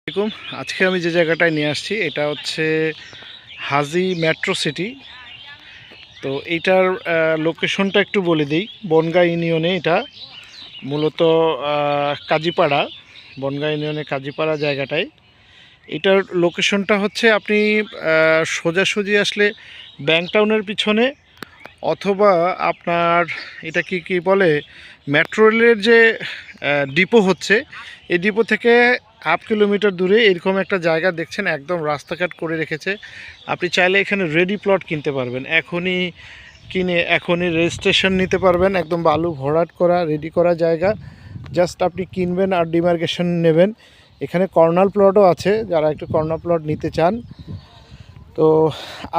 আসসালামু আলাইকুম। আজকে আমি যে জায়গাটায় নিয়ে আসছি এটা হচ্ছে হাজি মেট্রো সিটি। তো এইটার লোকেশনটা একটু বলে দিই। বনগাঁ ইউনিয়নে এটা মূলত কাজীপাড়া, বনগাঁ ইউনিয়নে কাজীপাড়া জায়গাটায়। এটার লোকেশনটা হচ্ছে আপনি সোজাসুজি আসলে ব্যাংক টাউনের পিছনে, অথবা আপনার এটা কি বলে মেট্রো রেলের যে ডিপো হচ্ছে, এই ডিপো থেকে হাফ কিলোমিটার দূরে এরকম একটা জায়গা দেখছেন, একদম রাস্তাঘাট করে রেখেছে। আপনি চাইলে এখানে রেডি প্লট কিনতে পারবেন, এখনই কিনে এখনই রেজিস্ট্রেশন নিতে পারবেন। একদম বালু ভরাট করা রেডি করা জায়গা, জাস্ট আপনি কিনবেন আর ডিমার্কেশন নেবেন। এখানে কর্নার প্লটও আছে, যারা একটু কর্নার প্লট নিতে চান। তো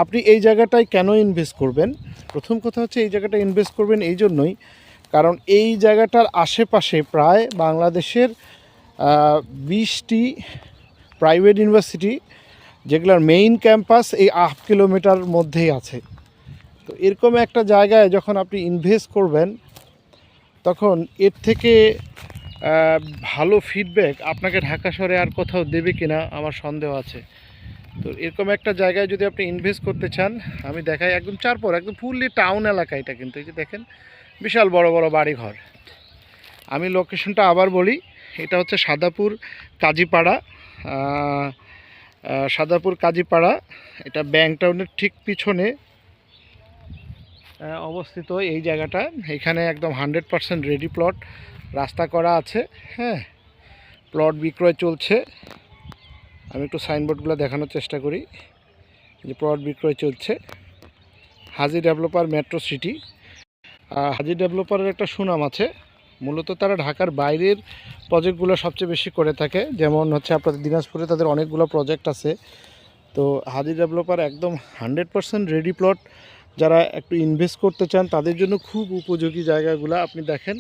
আপনি এই জায়গাটায় কেন ইনভেস্ট করবেন? প্রথম কথা হচ্ছে এই জায়গাটা ইনভেস্ট করবেন এই জন্যই, কারণ এই জায়গাটার আশেপাশে প্রায় বাংলাদেশের 20টি প্রাইভেট ইউনিভার্সিটি, যেগুলোর মেইন ক্যাম্পাস এই হাফ কিলোমিটার মধ্যেই আছে। তো এরকম একটা জায়গায় যখন আপনি ইনভেস্ট করবেন, তখন এর থেকে ভালো ফিডব্যাক আপনাকে ঢাকা শহরে আর কোথাও দেবে কিনা আমার সন্দেহ আছে। তো এরকম একটা জায়গায় যদি আপনি ইনভেস্ট করতে চান, আমি দেখাই একদম চারপর, একদম ফুললি টাউন এলাকা এটা। কিন্তু এই যে দেখেন বিশাল বড় বড় বাড়িঘর। আমি লোকেশনটা আবার বলি, এটা হচ্ছে সাদাপুর কাজীপাড়া। সাদাপুর কাজীপাড়া, এটা ব্যাংক টাউনের ঠিক পিছনে অবস্থিত এই জায়গাটা। এখানে একদম 100% রেডি প্লট, রাস্তা করা আছে। হ্যাঁ, প্লট বিক্রয় চলছে। আমি একটু সাইনবোর্ডগুলো দেখানোর চেষ্টা করি যে প্লট বিক্রয় চলছে। হাজি ডেভেলপার মেট্রো সিটি। হাজি ডেভেলপারের একটা সুনাম আছে, মূলত তারা ঢাকার বাইরের প্রজেক্টগুলো সবচেয়ে বেশি করে থাকে। যেমন হচ্ছে আপনাদের দিনাজপুরে তাদের অনেকগুলো প্রজেক্ট আছে। তো হাজি ডেভেলপার একদম 100% রেডি প্লট। যারা একটু ইনভেস্ট করতে চান তাদের জন্য খুব উপযোগী জায়গাগুলো। আপনি দেখেন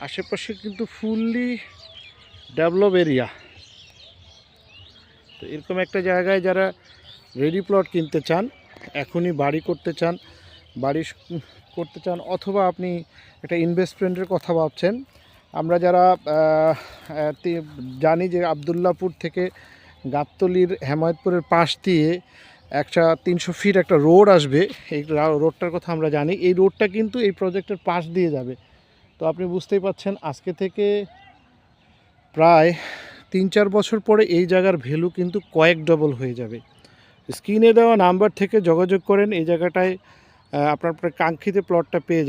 আশেপাশে কিন্তু ফুললি ডেভেলপ এরিয়া। তো এরকম একটা জায়গায় যারা রেডি প্লট কিনতে চান, এখনই বাড়ি করতে চান, অথবা আপনি একটা ইনভেস্টমেন্টের কথা ভাবছেন। আমরা যারা জানি যে আবদুল্লাপুর থেকে গাবতলীর হেমায়তপুরের পাশ দিয়ে একটা 300 ফিট একটা রোড আসবে, এই রোডটার কথা আমরা জানি। এই রোডটা কিন্তু এই প্রজেক্টের পাশ দিয়ে যাবে। তো আপনি বুঝতেই পাচ্ছেন, আজকে থেকে প্রায় 3-4 বছর পরে এই জায়গার ভ্যালু কিন্তু কয়েক ডবল হয়ে যাবে। স্ক্রিনে দেওয়া নাম্বার থেকে যোগাযোগ করেন, এই জায়গাটায় আপনার কাঙ্ক্ষিত প্লটটা পেয়ে যাবেন।